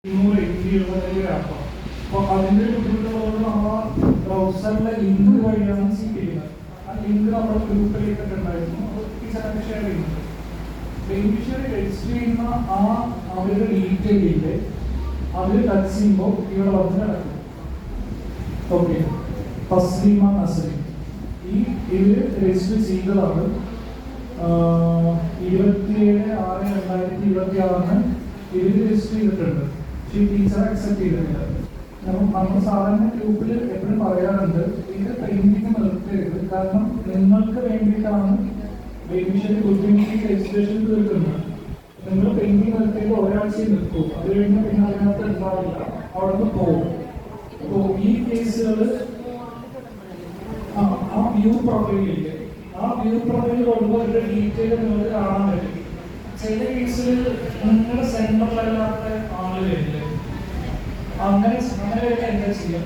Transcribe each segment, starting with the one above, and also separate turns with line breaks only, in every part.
270 അപ്പോൾ അതിൻ്റെ ബുദ്ധിമുട്ടുള്ളതുകൊണ്ട് നമ്മൾ ബ്രൗസറിലെ ലിങ്ക് വഴിയാണ് ചെയ്യുന്നത്. ആ ലിങ്ക് നമ്മുടെ ഗ്രൂപ്പിലേക്ക് ഉണ്ടായിരുന്നു, ടീച്ചറൊക്കെ ഷെയർ ചെയ്യുന്നുണ്ട്. ബെനിഫിഷ്യറി രജിസ്റ്റർ ചെയ്യുന്ന അവരുടെ ഡീറ്റെയിലില്ലേ അവർ ടച്ച് ചെയ്യുമ്പോൾ ഇവിടെ വന്ന് കിടക്കും. ഓക്കെ, തസ്ലീമ നസ്രീൻ ഇവർ രജിസ്റ്റർ ചെയ്തതാണ് 27/6/2026 ഇവർ രജിസ്റ്റർ ചെയ്തിട്ടുണ്ട്. പക്ഷേ ടീച്ചർ അക്സെപ്റ്റ് ചെയ്തിട്ടില്ല. നമ്മൾ സാധാരണ ഗ്രൂപ്പിൽ എപ്പോഴും പറയാറുണ്ട്, ഇത് പെയിന്റിങ് നിർത്തരുത്, കാരണം നിങ്ങൾക്ക് വേണ്ടിയിട്ടാണ് ബെനിഫിഷ്യറി ബുദ്ധിമുട്ടി രജിസ്ട്രേഷൻ തീർക്കുന്നത്. നിങ്ങൾ പെയിന്റിങ് നിർത്തിയിട്ട് ഒരാഴ്ചയിൽ നിർത്തും, അത് കഴിഞ്ഞാൽ പിന്നെ അതിനകത്ത് ഉണ്ടാവില്ല, അവിടെ നിന്ന് പോകും. അപ്പോൾ ഈ കേസുകൾ ആ വ്യൂ പ്രൊഫൈലില്ലേ, ആ വ്യൂ പ്രൊഫൈൽ കൊണ്ടുപോയി അവരുടെ ഡീറ്റെയിൽ നിങ്ങൾക്ക് കാണാൻ പറ്റും. ചില കേസിൽ നിങ്ങളുടെ സെന്ററിലല്ലാത്ത ആളുകളില്ലേ, അങ്ങനെ എന്താ ചെയ്യാം,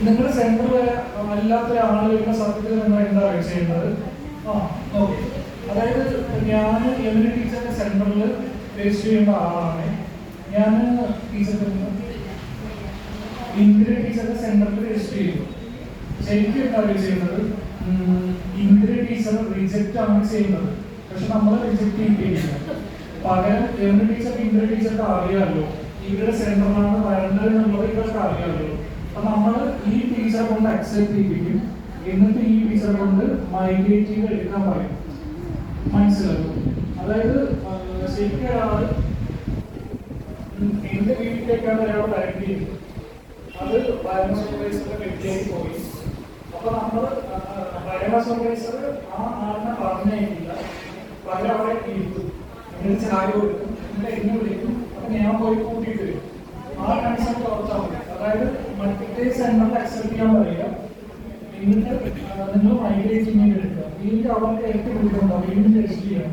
നിങ്ങളുടെ സെന്ററിൽ അല്ലാത്ത ആളുകളുടെ സത്യത്തിൽ നിങ്ങൾ എന്താ ചെയ്യുന്നത്? ഓക്കെ, അതായത് ഞാൻ എമിന ടീച്ചറിന്റെ സെന്ററിൽ രജിസ്റ്റർ ചെയ്യേണ്ട ആളാണ്. ഞാൻ ടീച്ചർ ഇന്ദിര ടീച്ചറിന്റെ സെന്ററിൽ രജിസ്റ്റർ ചെയ്തു. ശരിക്കും എന്താ ചെയ്യുന്നത്, ഇന്ദിര ടീച്ചർ റിജക്റ്റ് ആണ് ചെയ്യുന്നത്, പക്ഷെ നമ്മൾ റിജക്ട് ചെയ്യില്ല. പകരം എമിന ടീച്ചർ ഇന്ദിര ടീച്ചർക്ക് അറിയാമല്ലോ ഇവരുടെ സെന്ററിലാണ് വരേണ്ടത് എന്നുള്ളത് ഇവർക്ക് അറിയാമല്ലോ. അപ്പൊ നമ്മൾ ഈ ടീച്ചറെ കൊണ്ട് അക്സെപ്റ്റ് ചെയ്യിപ്പിക്കും, എന്നിട്ട് ഈ ടീച്ചറെ കൊണ്ട് മൈഗ്രേറ്റ് ചെയ്ത് എടുക്കാൻ പറയും. മനസ്സിലാക്കും? അതായത് ശരിക്കും ഒരാള് എന്റെ വീട്ടിലേക്കാണ് ഒരാൾ വരേണ്ടിയത്, അത് ഭരണ സൂപ്പർവൈസറുടെ വീട്ടിലേക്ക് പോയി. അപ്പൊ നമ്മൾ ഭരണ സൂപ്പർവൈസർ ആ ആളിനെ പറഞ്ഞേക്കില്ല, പകരം അവിടെ ഇരുത്തും, എന്നിട്ട് ചായ കൊടുക്കും, എന്നിട്ട് എന്നെ വിളിക്കും. അപ്പൊ ഞാൻ പോയി കൂട്ടിയിട്ട് വരും. ആ കൺസെപ്റ്റ് ഓർത്താൽ മതി. അതായത് മറ്റേ സെന്ററിൽ അക്സെപ്റ്റ് ചെയ്യാൻ പറയുക, എന്നിട്ട് നിങ്ങൾ മൈഗ്രേറ്റ് ചെയ്യാൻ എടുക്കുക. വീണ്ടും അവർക്ക് ഏറ്റവും ബുദ്ധിമുട്ടാണ്, വീണ്ടും രജിസ്റ്റർ ചെയ്യാം.